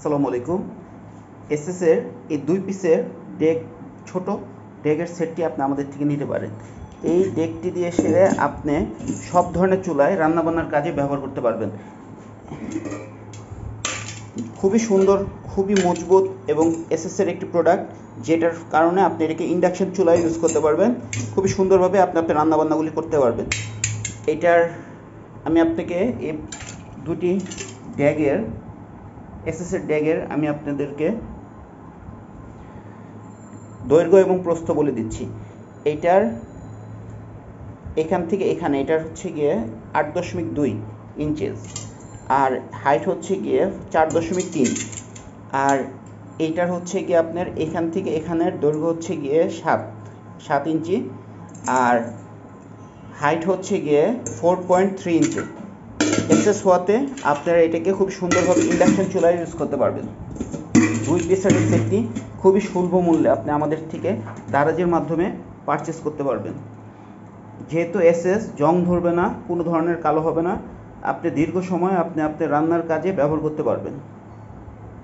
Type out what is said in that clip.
আসসালামু আলাইকুম। এসএস এর এই 2 পিসের ডেক, ছোট ডেকের সেটটি আপনি আমাদের থেকে নিতে পারেন। এই ডেকটি দিয়ে সেরে আপনি সব ধরনের চুলায় রান্নাবান্নার কাজে ব্যবহার করতে পারবেন। খুবই সুন্দর, খুবই মজবুত এবং এসএস এর একটি প্রোডাক্ট, যেটার কারণে আপনি এটাকে ইন্ডাকশন চুলায় ইউজ করতে পারবেন। খুবই সুন্দরভাবে আপনি আপনার রান্নাবান্নাগুলি করতে পারবেন। এটার আমি আপনাকে এই দুটি ড্যাগের, এসএস এর ড্যাগের আমি আপনাদেরকে দৈর্ঘ্য এবং প্রস্থ বলে দিচ্ছি। এইটার এখান থেকে এখানে এটার হচ্ছে গিয়ে 8.2 ইঞ্চেস, আর হাইট হচ্ছে গিয়ে 4.3, আর এইটার হচ্ছে গিয়ে আপনার এখান থেকে এখানের দৈর্ঘ্য হচ্ছে গিয়ে 7 ইঞ্চি, আর হাইট হচ্ছে গিয়ে 4.3 ইঞ্চি। এসএস হওয়াতে আপনারা এটাকে খুব সুন্দরভাবে ইন্ডাকশন চুলায় ইউজ করতে পারবেন। 2 পিসের সেটটি খুবই সুলভ মূল্যে আপনি আমাদের থেকে দারাজের মাধ্যমে পারচেস করতে পারবেন। যেহেতু এসএস জং ধরবে না, কোনো ধরনের কালো হবে না, আপনি দীর্ঘ সময় আপনি আপনার রান্নার কাজে ব্যবহার করতে পারবেন।